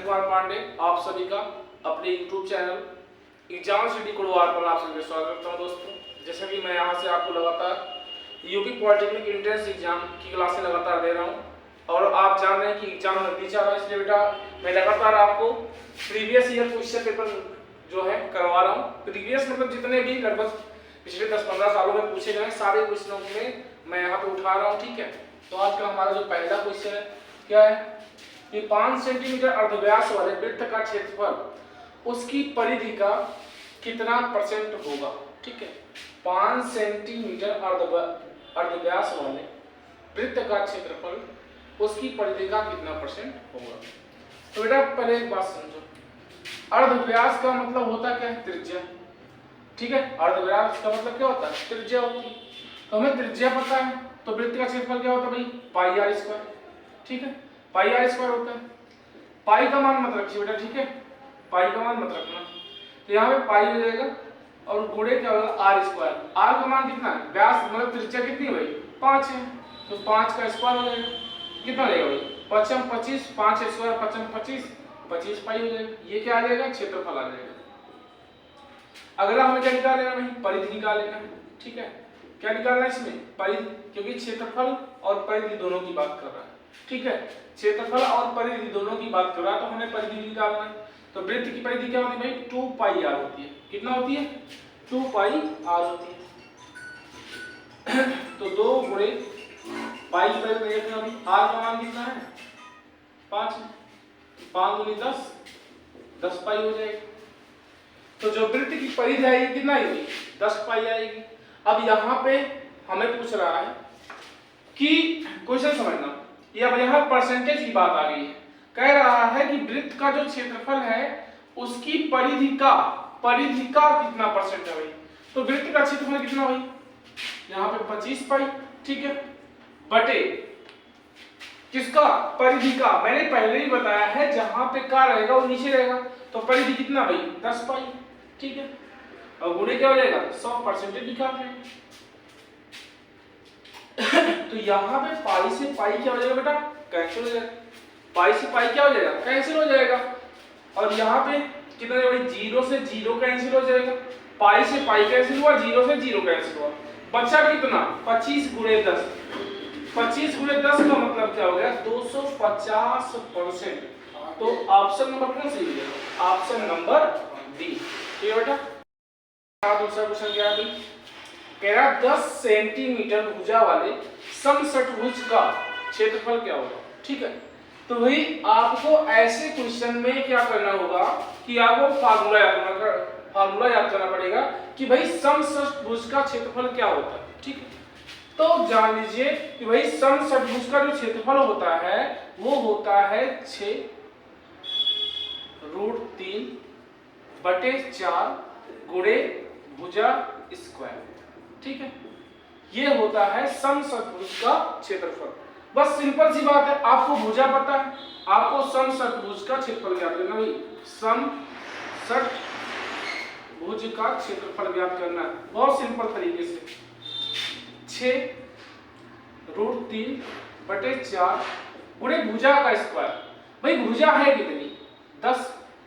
कुमार पांडे आप सभी का अपने YouTube channel exam city Kurwar पर आप सभी का स्वागत करता हूं। दोस्तों, जैसा कि मैं यहां से आपको लगातार यूपी पॉलिटेक्निक एंट्रेंस एग्जाम की क्लासें लगातार दे रहा हूं और आप जान रहे हैं कि एग्जाम नजदीक आ रहा है, इसलिए बेटा मैं लगातार आपको प्रीवियस ईयर क्वेश्चन पेपर जो है करवा रहा हूँ। प्रीवियस मतलब जितने भी लगभग पिछले 10-15 सालों में पूछे गए सारे क्वेश्चनों में मैं यहाँ पे उठा रहा हूँ। ठीक है, तो आज का हमारा जो पहला क्वेश्चन है क्या है कि 5 सेंटीमीटर अर्धव्यास वाले वृत्त का क्षेत्रफल उसकी परिधि का कितना परसेंट होगा। ठीक है, 5 सेंटीमीटर अर्धव्यास वाले वृत्त का क्षेत्रफल उसकी परिधि का कितना परसेंट होगा। तो बेटा पहले एक बात समझो, अर्धव्यास का मतलब होता क्या है? त्रिज्या। ठीक है, अर्धव्यास का मतलब क्या होता है? त्रिज्या होती है। तो हमें त्रिज्या पता है, तो वृत्त का क्षेत्रफल क्या होता है भाई? पाई आर स्क्वायर। ठीक है, पाई आर स्क्वायर होता है। पाई का मान मत रखिए बेटा, ठीक है, पाई का मान मत रखना। तो यहाँ पे पाई हो जाएगा और गुणे क्या होगा? Are square. आर का मान कितना है? व्यास मतलब त्रिज्या कितनी है भाई? 5 है, तो 5 का स्क्वायर हो जाएगा। कितना रहेगा भाई? 5 25, 5 स्क्वायर 5 25, 25 पाई हो जाएगा। ये क्या आ जाएगा? क्षेत्रफल आ जाएगा। अगला हमें क्या निकालना है भाई? परिधि निकालना है। ठीक है, क्या निकालना है इसमें? परिधि, क्योंकि क्षेत्रफल और परिधि दोनों की बात कर रहा है। ठीक है, क्षेत्रफल और परिधि दोनों की बात कर रहा है, तो हमें परिधि निकालना है। तो वृत्त की परिधि क्या होती है भाई? 2 पाई आर होती है। कितना होती है? 2 पाई आर होती है। तो 2 गुणे पाई की परिधि देखना अभी, आर का मान कितना है? 5। 5 गुणे 10, 10 पाई हो जाएगी। तो जो वृत्त की परिधि आएगी कितना आएगी? 10 पाई आएगी। अब यहाँ पे हमें पूछ रहा है कि क्वेश्चन समझना, ये अब यहाँ परसेंटेज की बात आ गई है। कह रहा है कि वृत्त का जो क्षेत्रफल है उसकी परिधि का कितना परसेंट है भाई? तो वृत्त का क्षेत्रफल कितना भाई? यहाँ पे 25 पाई। ठीक है, बटे किसका? परिधि का। मैंने पहले ही बताया है जहां पे का रहेगा वो नीचे रहेगा, तो परिधि कितना भाई? 10 पाई। ठीक है, और गुणे क्या हो जाएगा? 100% निकाल रहे हैं। तो यहाँ पे पाई से पाई क्या हो जाएगा बेटा? कैंसिल हो जाएगा। पाई से पाई क्या हो जाएगा? कैंसिल हो जाएगा। और यहाँ पे कितना है भाई? 0 से 0 कैंसिल हो जाएगा। पाई से पाई कैंसिल हुआ, 0 से 0 कैंसिल हुआ, बचा कितना? 25 गुणे 10। 25 गुणे 10 का मतलब क्या हो गया? 250%। तो ऑप्शन नंबर कौन सही है? Option number D. ठीक है बेटा। दूसरा क्वेश्चन क्या है भाई? कह रहा 10 सेंटीमीटर भुजा वाले समषटभुज का क्षेत्रफल क्या होगा। ठीक है, तो भाई आपको ऐसे क्वेश्चन में क्या करना होगा कि आपको फार्मूला याद करना पड़ेगा कि भाई समषटभुज का क्षेत्रफल क्या होता है। ठीक है, तो जान लीजिए कि भाई समषटभुज का जो क्षेत्रफल होता है वो होता है 6√3 बटे 4 गुणे भुजा स्क्वायर। ठीक है, ये होता है समषटभुज का क्षेत्रफल। बस सिंपल सी बात है, आपको भुजा पता है, आपको समषटभुज का क्षेत्रफल ज्ञात करना भाई। समषटभुज का क्षेत्रफल ज्ञात करना है बहुत सिंपल तरीके से। 6√3 बटे 4 गुणे भुजा का स्क्वायर। भाई भुजा है कितनी? 10।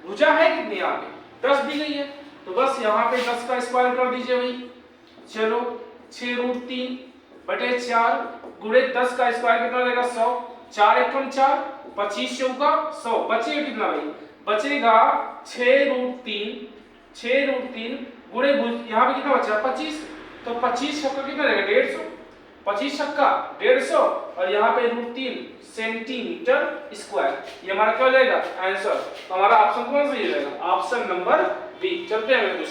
भुजा है कितनी? आगे 10 दी गई है, तो बस यहाँ पे 10 का स्क्वायर कर दीजिए भाई। चलो 6√3 बटे 4 गुणे 10 का स्क्वायर कितना रहेगा? 100। 4 एकम 4, 25 चौका 100, बचेगा कितना भाई? बचेगा 6√3 गुणे यहाँ पे कितना बचा? 25। तो 25 छक्का कितना रहेगा? 150। 25 छक्का 150 और यहाँ पे √3 सेंटीमीटर स्क्वायर। ये हमारा क्या हो जाएगा? आंसर। तो हमारा ऑप्शन कौन सा रहेगा? Option number B. चलते हैं अगले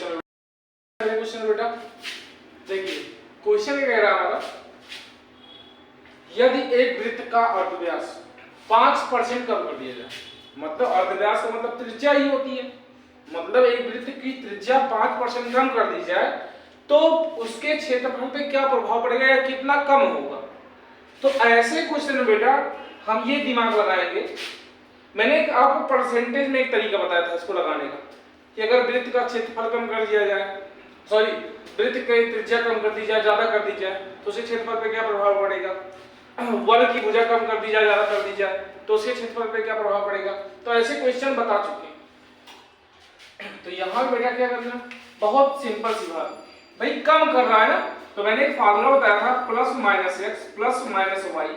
क्वेश्चन बेटा। देखिए क्वेश्चन कह रहा है हमारा, यदि एक वृत्त का अर्धव्यास 5% कम कर दिया जाए, मतलब अर्धव्यास का मतलब त्रिज्या ही होती है, मतलब एक वृत्त की त्रिज्या 5% कम कर दी जाए तो उसके क्षेत्रफल पे क्या प्रभाव पड़ेगा या कितना कम होगा। तो ऐसे क्वेश्चन में बेटा हम ये दिमाग लगाएंगे। मैंने आपको परसेंटेज में एक तरीका बताया था इसको लगाने का कि अगर वृत्त का क्षेत्रफल कम कर दिया जाए, वृत्त की त्रिज्या कम कर दी जाए, ज्यादा कर दी जाए, तो उसके क्षेत्रफल पे क्या प्रभाव पड़ेगा। वर्ग की भुजा कम कर दी जाए, ज्यादा कर दी जाए, तो उसके क्षेत्रफल पे क्या प्रभाव पड़ेगा। तो ऐसे क्वेश्चन बता चुके। तो यहाँ पे बेटा क्या करना, बहुत सिंपल सी बात, भाई कम कर रहा है ना, तो मैंने एक फार्मूला बताया था plus minus x plus minus y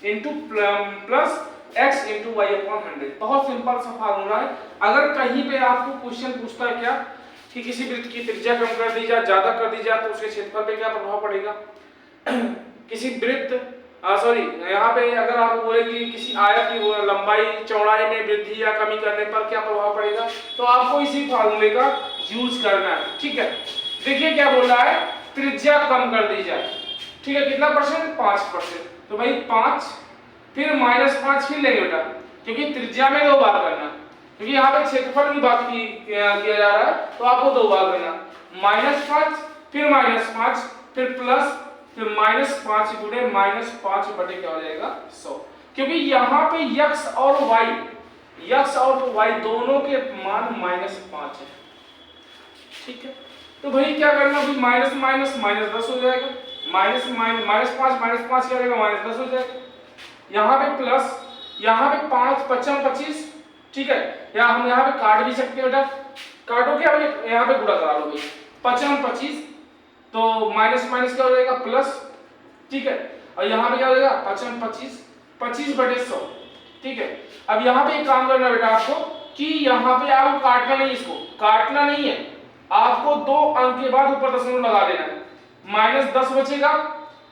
into plus x into y upon 100। बहुत सिंपल सा फार्मूला है। अगर कहीं पे आपको क्वेश्चन पूछता है क्या कि किसी वृत्त की त्रिज्या कम कर दी जाए, ज्यादा कर दी जाए, तो उसके क्षेत्रफल पे क्या प्रभाव पड़ेगा। किसी वृत्त सॉरी यहाँ पे अगर आप बोले कि किसी आयत की लंबाई चौड़ाई में वृद्धि या कमी करने पर क्या प्रभाव पड़ेगा, तो आपको इसी फार्मूले का यूज करना है। ठीक है, देखिए क्या बोल रहा है, त्रिज्या कम कर दी जाए। ठीक है, कितना परसेंट, 5%। तो भाई 5 फिर -5 फिर लेंगे बेटा, क्योंकि त्रिज्या में 2 बार करना, क्योंकि यहाँ पे क्षेत्रफल की बात किया जा रहा है, तो आपको 2 बार करना, -5 फिर -5 फिर प्लस फिर -5 गुणे -5 बटे क्या हो जाएगा 100, क्योंकि यहाँ पे यक्स और वाई दोनों के मान -5 है। ठीक है, तो भाई क्या करना, भाई माइनस माइनस माइनस 10 हो जाएगा, -5 -5 क्या हो जाएगा, -10 हो जाएगा। यहाँ पे प्लस, यहाँ पे 5 5 25। ठीक है, या हम यहाँ पे काट भी सकते हैं बेटा, काटो क्या, यहाँ पे गुणा करा लो भाई, 5 25, तो माइनस माइनस क्या हो जाएगा प्लस। ठीक है, और यहाँ पे क्या हो जाएगा 5 25 25 बटे 100। ठीक है, अब यहाँ पे एक काम करना बेटा आपको कि यहाँ पे आपको काटना नहीं, इसको काटना नहीं है, आपको 2 अंक के बाद ऊपर दशमलव लगा देना है, -10 बचेगा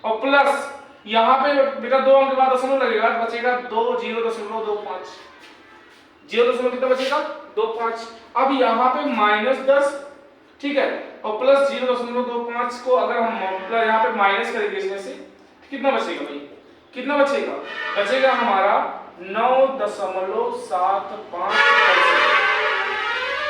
और प्लस यहाँ पे बेटा 2 अंक के बाद दशमलव लगेगा, बचेगा 0.25 0 कितना बचेगा 25। अब यहाँ पे -10, ठीक है, और प्लस 0.25 को अगर हम मतलब यहाँ पे माइनस करेंगे इसमें से, कितना बचेगा भाई, कितना बचेगा, बचेगा हमारा 9.75%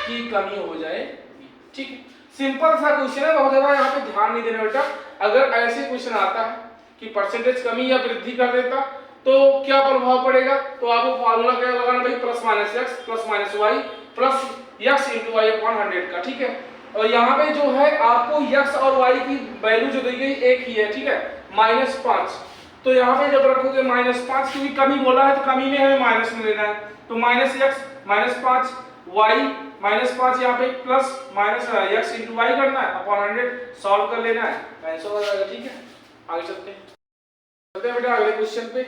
की कमी हो जाएगी। ठीक है, सिंपल सा क्वेश्चन है, बहुत ज्यादा यहाँ पे ध्यान नहीं देना बेटा। अगर ऐसे क्वेश्चन आता है कि परसेंटेज कमी या वृद्धि कर देता तो क्या प्रभाव पड़ेगा, तो आपको फार्मूला क्या लगाना भाई, plus minus x plus minus y plus x into y upon 100 का। ठीक है, और यहाँ पे जो है आपको x और y की वैल्यू जो दी गई एक ही है। ठीक है, -5, तो यहाँ पे जब रखोगे -5, क्योंकि कमी बोला है तो कमी में हमें माइनस में लेना है, तो -x -5 y -5 यहाँ पे plus minus x into y करना है अपॉन 100, सॉल्व कर लेना है, आंसर हो जाएगा। ठीक है, आगे चलते हैं बेटा अगले क्वेश्चन पे।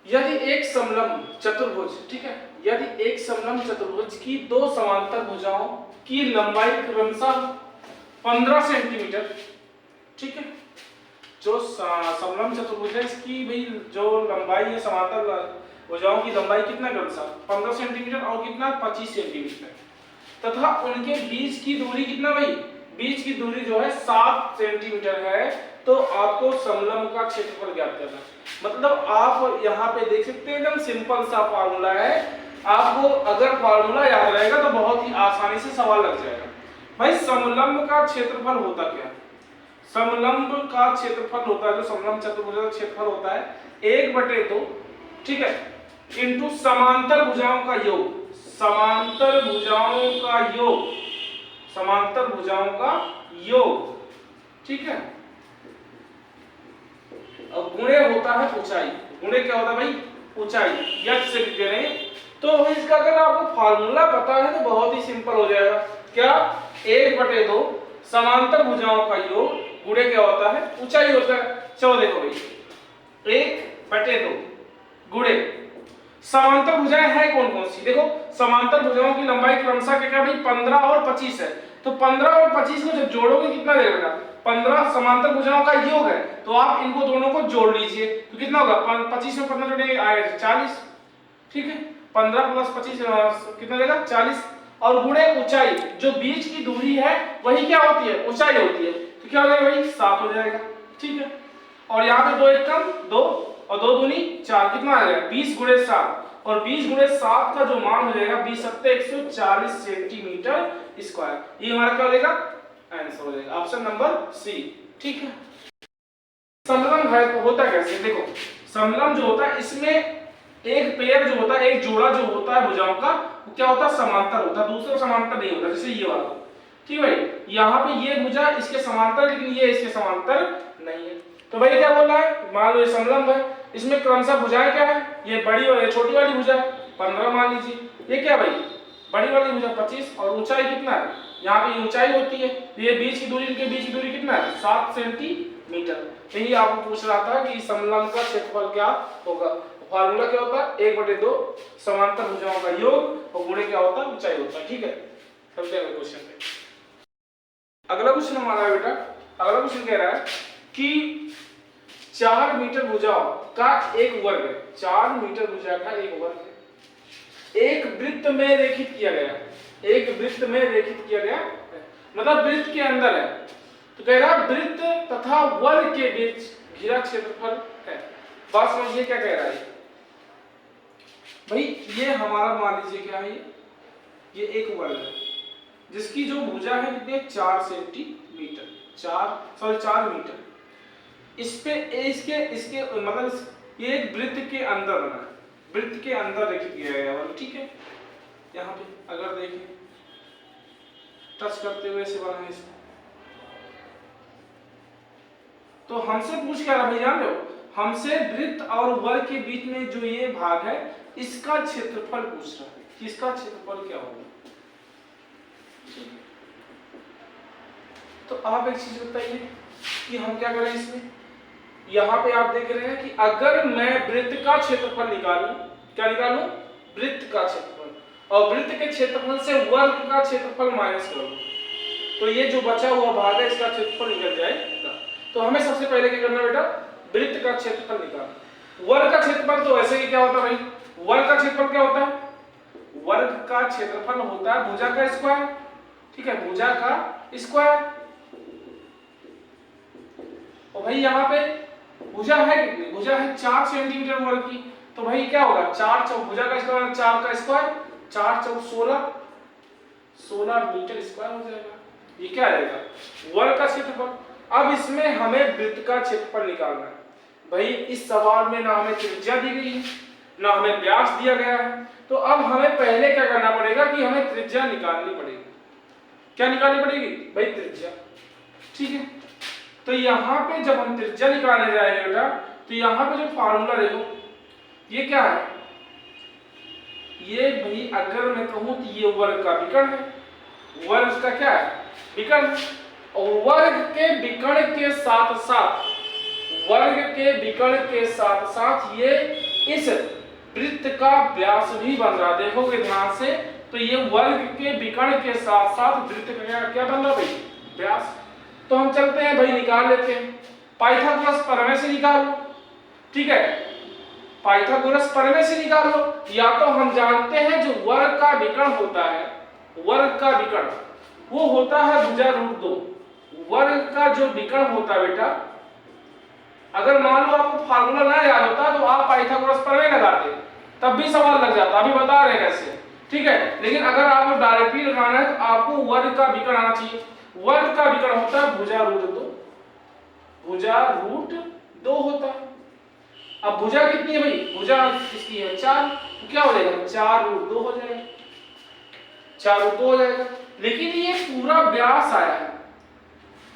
यदि एक समलंब चतुर्भुज, ठीक है, यदि एक समलंब चतुर्भुज की 2 समांतर भुजाओं की लंबाई क्रमशः 15 सेंटीमीटर, ठीक है, जो समलंब चतुर्भुज है इसकी भाई जो लंबाई है, समांतर भुजाओं की लंबाई कितना क्रमशः 15 सेंटीमीटर और कितना 25 सेंटीमीटर, तथा उनके बीच की दूरी कितना भाई, बीच की दूरी जो है 7 सेंटीमीटर है, तो आपको समलंब का क्षेत्रफल ज्ञात करना है। मतलब आप यहाँ पे देख सकते हैं, एकदम सिंपल सा फार्मूला है, आपको अगर फार्मूला याद रहेगा तो बहुत ही आसानी से सवाल लग जाएगा। भाई समलंब का क्षेत्रफल होता क्या, समलंब का क्षेत्रफल होता है, जो समलंब चतुर्भुज का क्षेत्रफल होता है 1/2, ठीक है, इंटू समांतर भुजाओं का योग, समांतर भुजाओं का योग, समांतर भुजाओं का योग, ठीक है, और गुणे होता है ऊंचाई, गुणे क्या होता है भाई, ऊंचाई, यक्ष से लिख दे रहे हैं। तो इसका अगर आपको फार्मूला पता है तो बहुत ही सिंपल हो जाएगा, क्या 1/2 समांतर भुजाओं का योग गुणे क्या होता है, ऊंचाई होता है। चलो देखो भाई 1/2 गुणे समांतर भुजाएं हैं कौन कौन सी, देखो समांतर भुजाओं की लंबाई क्रमशः क्या भाई 15 और 25 है, तो 15 और 25 को जब जोड़ोगे कितना देगा, 15 समांतर भुजाओं का योग है, तो आप इनको दोनों को जोड़ लीजिए, तो कितना होगा 25 में 15 जोड़ेंगे आएगा 40, ठीक है, 15 + 25 कितना देगा 40, और गुणे ऊंचाई, जो बीच की दूरी है वही क्या होती है, ऊंचाई होती है, तो क्या हो जाएगा भाई 7 हो जाएगा, ठीक है, और यहाँ पे 2 1 कम 2 और 2 दूनी 4, कितना आ जाएगा 20 × 7, और 20 × 7 का जो मान हो जाएगा 20 × 7 140 सेंटीमीटर स्क्वायर, ये हमारा क्या हो जाएगा आंसर हो जाएगा, ऑप्शन नंबर सी, ठीक है। समलंब है तो होता कैसे, देखो समलंब जो होता है इसमें एक पेयर जो होता है, एक जोड़ा जो होता है भुजाओं का, वो क्या होता है समांतर होता है, दूसरा समांतर नहीं होता, जैसे ये वाला, ठीक है भाई, यहाँ पे ये भुजा इसके समांतर, लेकिन ये इसके समांतर नहीं है, तो भाई क्या बोला है, मान लो ये समलंब है, इसमें क्रमशः भुजाएं क्या है, ये बड़ी और ये छोटी वाली भुजा है 15 मान लीजिए, ये क्या भाई बड़ी वाली भुजा 25, और ऊंचाई कितना है, यहाँ पे ऊंचाई होती है, ये बीच की दूरी, इनके बीच की दूरी कितना है 7 सेंटीमीटर। यही आपको पूछ रहा था कि समलंब का क्षेत्रफल क्या होगा। फार्मूला क्या होता है 1/2 समांतर भुजाओं का योग और गुणे क्या होता है ऊंचाई होता है। ठीक है, चलते हैं क्वेश्चन पे। अगला क्वेश्चन हमारा है बेटा, अगला क्वेश्चन कह रहा है कि 4 मीटर भुजाओं का एक वर्ग है, 4 मीटर भुजा का एक वर्ग है, एक वृत्त में रेखित किया गया, एक वृत्त में रेखित किया गया मतलब वृत्त के अंदर है। तो कह रहा वृत्त तथा वर्ग के बीच घिरा क्षेत्रफल है। बात समझिए क्या कह रहा है भाई, ये हमारा मान लीजिए क्या है, ये एक वर्ग है जिसकी जो भुजा है कितनी 4 सेंटीमीटर, 4 मीटर। इस पे इसके इसके मतलब ये एक वृत्त के अंदर बना है, वृत्त के अंदर रेखित किया गया है, ठीक है। यहाँ पे अगर देखें टच करते हुए ऐसे बना है इसमें, तो हमसे पूछ क्या रहा भाई, जान लो हमसे वृत्त और वर्ग के बीच में जो ये भाग है इसका क्षेत्रफल पूछ रहा है कि इसका क्षेत्रफल क्या होगा। तो आप एक चीज बताइए कि हम क्या करें इसमें, यहाँ पे आप देख रहे हैं कि अगर मैं वृत्त का क्षेत्रफल निकालूं, क्या निकालूं वृत्त का क्षेत्रफल, और वृत्त के क्षेत्रफल से वर्ग का क्षेत्रफल माइनस करूं, तो ये जो बचा हुआ भाग है इसका क्षेत्रफल निकल जाएगा। तो हमें सबसे पहले क्या करना बेटा, वृत्त का क्षेत्रफल निकालना। वर्ग का क्षेत्रफल तो ऐसे ही क्या होता है भाई, वर्ग का क्षेत्रफल क्या होता है, वर्ग का क्षेत्रफल होता है भुजा का स्क्वायर, ठीक है, भुजा का स्क्वायर। और भाई यहाँ पे भुजा है कितनी, भुजा है 4 सेंटीमीटर वर्ग की, तो भाई क्या होगा 4 चौक भुजा का स्क्वायर 4 का स्क्वायर, 4 चौक 16 मीटर स्क्वायर हो जाएगा। ये क्या आएगा वर्ग का क्षेत्रफल। अब इसमें हमें वृत्त का क्षेत्रफल निकालना है। भाई इस सवाल में ना हमें त्रिज्या दी गई है ना हमें व्यास दिया गया है, तो अब हमें पहले क्या करना पड़ेगा कि हमें त्रिज्या निकालनी पड़ेगी। क्या निकालनी पड़ेगी भाई त्रिज्या, ठीक है। तो यहाँ पे जब हम त्रिज्या निकालने जाएंगे बेटा, तो यहाँ पे जो फार्मूला देखो ये क्या है, ये भाई अगर मैं कहूं तो ये वर्ग का विकर्ण है, वर्ग का क्या है विकर्ण, और वर्ग के विकर्ण के साथ साथ, वर्ग के विकर्ण के साथ साथ ये इस वृत्त का व्यास भी बन रहा, देखोगे ध्यान से तो ये वर्ग के विकर्ण के साथ साथ वृत्त का क्या बन रहा भाई व्यास। तो हम चलते हैं भाई निकाल लेते हैं, पाइथागोरस प्रमेय से निकाल लो, ठीक है, पाइथागोरस प्रमेय से निकाल लो। या तो हम जानते हैं जो वर्ग का विकर्ण होता है, वर्ग का विकर्ण वो होता है भुजा √2। वर्ग का जो विकर्ण होता है बेटा, अगर मान लो आपको फार्मूला ना याद होता तो आप पाइथागोरस प्रमेय लगाते, तब भी सवाल लग जाता, अभी बता रहे हैं कैसे, ठीक है। लेकिन अगर आपको डायरेक्टली लगाना है तो आपको वर्ग का विकर्ण आना चाहिए। वर्ग का विकर्ण होता है भुजा √2, भुजा √2 होता है। अब भुजा कितनी है भाई, भुजा किसकी है 4, तो क्या हो जाएगा 4√2 हो जाएगा, 4√2 हो जाएगा। लेकिन ये पूरा व्यास आया है,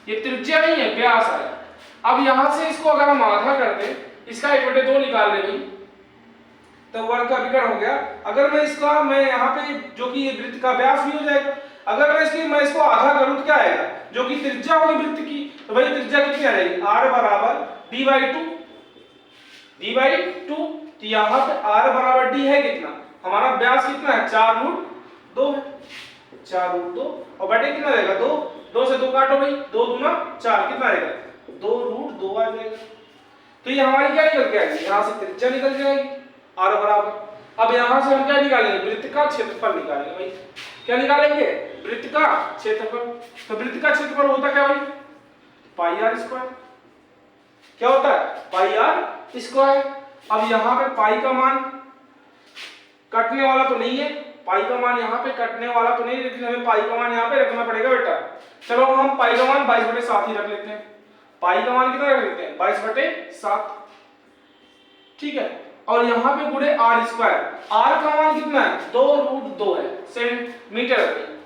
ये त्रिज्या नहीं है व्यास आया। अब यहां से इसको अगर हम आधा कर दें, इसका 1/2 निकाल लें भाई, तो वर्ग का विकर्ण हो गया। अगर मैं इसका मैं यहाँ पे जो कि ये वृत्त का व्यास भी हो जाएगा, अगर मैं इसको आधा करूं तो क्या आएगा, जो कि त्रिज्या होगी वृत्त की, तो भाई त्रिज्या कितनी आ जाएगी r बराबर d/2, d/2। तो यहाँ पे r बराबर d है कितना, हमारा व्यास कितना है 4√2 है, 4√2 और बटे कितना रहेगा 2, 2 से 2 काटो भाई, 2 दूना 4, कितना रहेगा 2√2 आ जाएगा। तो ये हमारी क्या निकल के आएगी, यहाँ से त्रिज्या निकल जाएगी r बराबर। अब यहाँ से हम क्या निकालेंगे, वृत्त का क्षेत्रफल निकालेंगे भाई, क्या निकालेंगे वृत्त का क्षेत्रफल। तो वृत्त का क्षेत्रफल होता क्या भाई πr², क्या होता है πr²। अब यहाँ पे पाई का मान कटने वाला तो नहीं है, पाई का मान यहाँ पे कटने वाला तो नहीं, लेकिन हमें पाई का मान यहाँ पे रखना पड़ेगा बेटा। चलो हम पाई का मान 22/7 ही रख लेते हैं, पाई का मान कितना रख लेते हैं 22/7, ठीक है। और यहाँ पे गुणे r², r का मान कितना है 2√2 है सेंटीमीटर,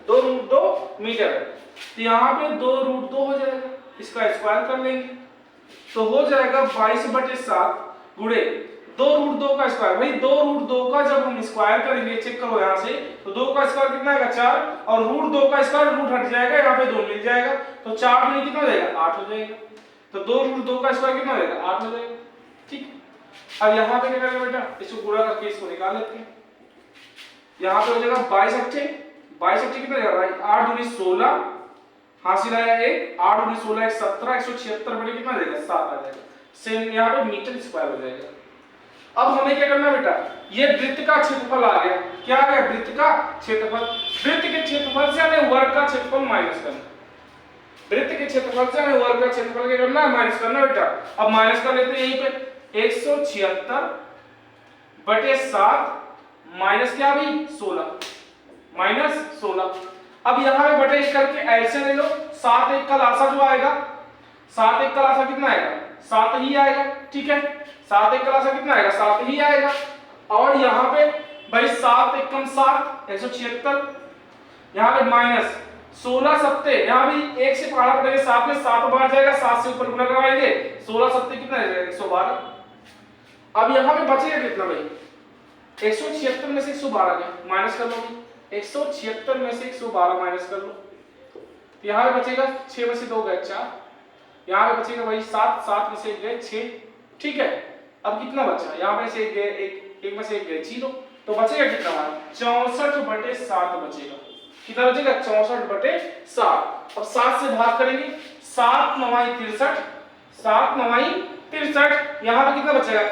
2√2 मीटर है। तो यहाँ पे 2√2 हो जाएगा, इसका स्क्वायर कर लेंगे तो हो जाएगा 22/7 गुणे 2√2 का स्क्वायर। भाई 2√2 का जब हम स्क्वायर करेंगे, चेक करो यहाँ से, तो 2 का स्क्वायर कितना आएगा 4, और √2 का स्क्वायर रूट हट जाएगा, यहाँ पे 2 मिल जाएगा, तो 4 में कितना हो जाएगा 8 हो जाएगा। तो 2√2 का स्क्वायर कितना हो जाएगा 8 हो जाएगा। ठीक, अब यहाँ पे क्या करेंगे बेटा, इसको गुणा करके इसको निकाल लेते हैं। यहाँ पे हो जाएगा 22 अट्ठे, 22 अट्ठे कितना जाएगा भाई 8 दूनी 16, हासिल आया 1, 8 दूनी 16 17, 176 बटे कितना जाएगा 7 आ जाएगा। सेम यहाँ पे मीटर स्क्वायर हो जाएगा। अब हमें क्या करना है बेटा, ये वृत्त का क्षेत्रफल आ गया। क्या आ गया, वृत्त का क्षेत्रफल। वृत्त के क्षेत्रफल से हमें वर्ग का क्षेत्रफल माइनस करना। वृत्त के क्षेत्रफल से हमें वर्ग का क्षेत्रफल क्या करना है, माइनस करना है बेटा। अब माइनस कर लेते हैं यहीं पे 176 बटे 7 माइनस क्या भाई 16, माइनस 16। अब यहाँ पे बटे करके एलसीएम ले लो, 7 1 का लासा जो आएगा, 7 1 का लासा कितना आएगा 7 ही आएगा। ठीक है, 7 1 का लासा कितना आएगा 7 ही आएगा। और यहाँ पे भाई 7 1 कम 7 176, यहाँ पे माइनस 16 सत्ते, यहाँ भी 1 से पहाड़ा पड़ेगा 7 में 7 बार जाएगा, 7 से ऊपर गुणा करवाएंगे, 16 सत्ते कितना आ जाएगा 112। अब यहाँ पे बचेगा कितना भाई 176 में से 112 गया, माइनस कर लो। 176 में से 112 माइनस कर लो, तो यहाँ पे बचेगा 6 में से 2 गए 4, यहाँ पे बचेगा भाई 7, 7 में से 1 गए 6। ठीक है, अब कितना बचा, यहाँ पे से 1 गए 1 में से 1 गए 0, तो बचेगा कितना हमारा 64/7 बचेगा। कितना बचेगा 64/7। अब 7 से भाग करेंगे, 7 9 63, 7 9 63, यहाँ पे कितना बचेगा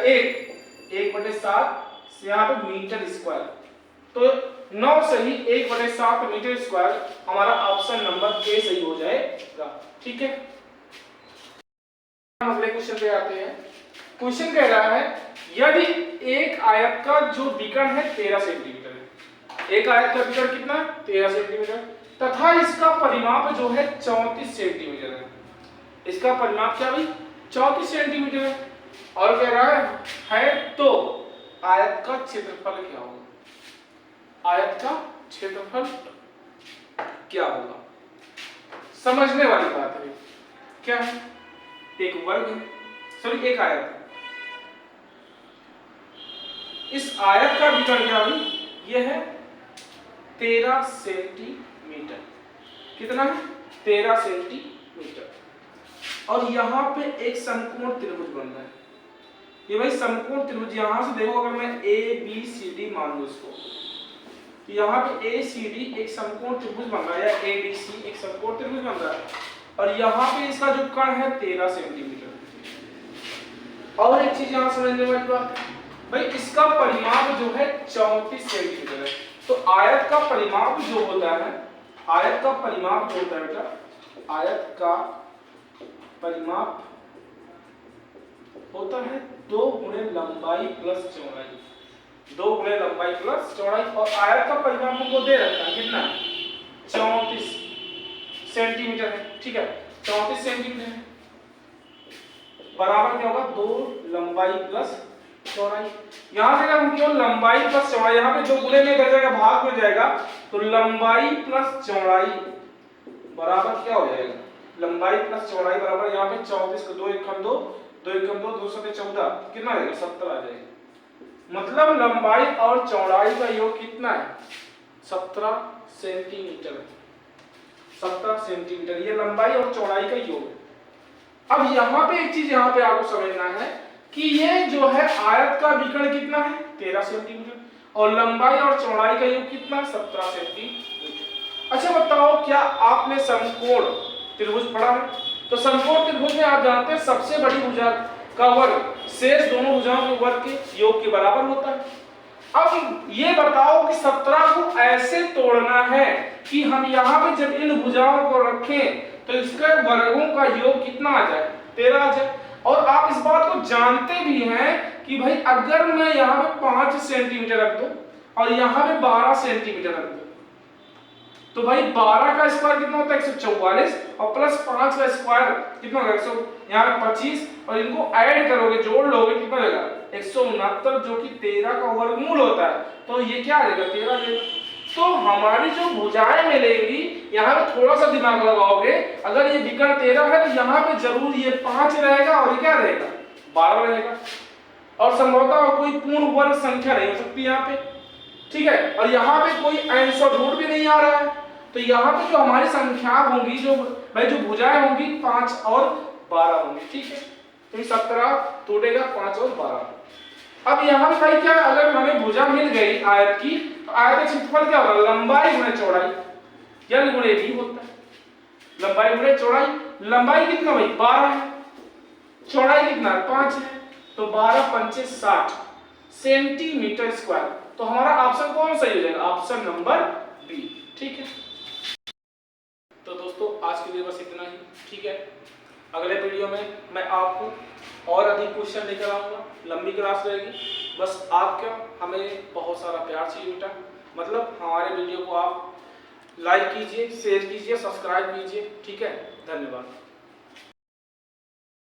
1/7, यहाँ पे मीटर स्क्वायर। तो 9 सही 1/7 मीटर स्क्वायर, हमारा ऑप्शन नंबर ए सही हो जाएगा। ठीक है, हम अगले क्वेश्चन पे आते हैं। क्वेश्चन कह रहा है यदि एक आयत का जो विकर्ण है 13 सेंटीमीटर है, एक आयत का विकर्ण कितना 13 सेंटीमीटर, तथा इसका परिमाप जो है 34 सेंटीमीटर है। इसका परिमाप क्या भाई 34 सेंटीमीटर है, और कह रहा है तो आयत का क्षेत्रफल क्या होगा, आयत का क्षेत्रफल क्या होगा। समझने वाली बात है, क्या है, एक वर्ग है, सॉरी एक आयत है। इस आयत का विकर्ण क्या है, यह है 13 सेंटीमीटर। कितना है 13 सेंटीमीटर। और यहाँ पे एक समकोण त्रिभुज बन रहा है। ये भाई समकोण त्रिभुज, यहां से देखो, अगर मैं ए बी सी डी मान लूं इसको, तो यहाँ पे ए सी डी एक समकोण त्रिभुज बन रहा है, या ए डी सी एक समकोण त्रिभुज बन रहा है, और यहाँ पे इसका जो कोण है 13 सेंटीमीटर। और एक चीज यहाँ समझने वाली बात है भाई, इसका परिमाप जो है 34 सेंटीमीटर है। तो आयत का परिमाप जो होता है, आयत का परिमाप जो होता है बेटा, आयत का परिमाप होता है 2 गुणे लंबाई प्लस चौड़ाई, 2 गुणे लंबाई प्लस चौड़ाई। और आयत का परिमाप हमको दे रखा है कितना 34 सेंटीमीटर है। ठीक है, 34 सेंटीमीटर है, बराबर क्या होगा 2 लंबाई प्लस चौड़ाई। यहां से अगर हम केवल लंबाई प्लस चौड़ाई, यहाँ पे 2 गुणे में कर जाएगा, भाग में जाएगा, तो लंबाई प्लस चौड़ाई बराबर क्या हो जाएगा, लंबाई प्लस चौड़ाई बराबर यहाँ पे 34 को 2 1 कम 2 2 1 कम 2 2 7 14, कितना आ जाएगा 17 आ जाएगा। मतलब लंबाई और चौड़ाई का योग कितना है 17 सेंटीमीटर, 17 सेंटीमीटर, ये लंबाई और चौड़ाई का योग है। अब यहाँ पे एक चीज यहाँ पे आपको समझना है कि ये जो है आयत का विकर्ण कितना है 13 सेंटीमीटर, और लंबाई और चौड़ाई का योग कितना 17 सेंटीमीटर। अच्छा बताओ, क्या आपने समकोण त्रिभुज पढ़ा है? तो समकोण त्रिभुज में आप जानते हैं सबसे बड़ी भुजा का वर्ग शेष दोनों भुजाओं के वर्ग के योग के बराबर होता है। अब ये बताओ कि 17 को ऐसे तोड़ना है कि हम यहाँ पे जब इन भुजाओं को रखें तो इसके वर्गों का योग कितना आ जाए 13 आ जाए। और आप इस बात को जानते भी हैं कि भाई अगर मैं यहाँ पे 5 सेंटीमीटर रख दूं और यहाँ पे 12 सेंटीमीटर रख दूं, तो भाई 12 का स्क्वायर कितना होता है 144, और प्लस 5 का स्क्वायर कितना होगा 100, यहाँ पे 25, और इनको ऐड करोगे जोड़ लोगे कितना हो जाएगा 169, जो कि 13 का वर्गमूल होता है। तो ये क्या आ जाएगा 13 आ जाएगा। तो हमारी जो भुजाएं मिलेंगी यहाँ पे थोड़ा सा दिमाग लगाओगे, अगर ये विकर्ण 13 है तो यहाँ पे जरूर ये 5 रहेगा और ये क्या रहेगा 12 रहेगा, और संभवतः कोई पूर्ण वर्ग संख्या नहीं हो सकती यहाँ पे, ठीक है। और यहाँ पे कोई अंश और रूट भी नहीं आ रहा है, तो यहाँ पे जो हमारी संख्या होंगी, जो भाई जो भुजाएं होंगी 5 और 12 होंगी, ठीक है। तो 17 टूटेगा 5 और 12। अब यहाँ पे भाई क्या, अगर हमें भुजा मिल गई आयत की, तो आयत का क्षेत्रफल क्या होगा, लंबाई गुणे चौड़ाई, या गुणे भी होता है, लंबाई गुणे चौड़ाई। लंबाई कितना भाई 12 है, चौड़ाई कितना 5 है, तो 12 पंचे 60 सेंटीमीटर स्क्वायर। तो हमारा ऑप्शन कौन सही हो जाएगा, ऑप्शन नंबर बी, ठीक है। तो दोस्तों आज के लिए बस इतना ही, ठीक है। अगले वीडियो में मैं आपको और अधिक क्वेश्चन लेकर आऊंगा, लंबी क्लास रहेगी। बस आपका हमें बहुत सारा प्यार चाहिए बेटा, मतलब हमारे वीडियो को आप लाइक कीजिए, शेयर कीजिए, सब्सक्राइब कीजिए, ठीक है। धन्यवाद।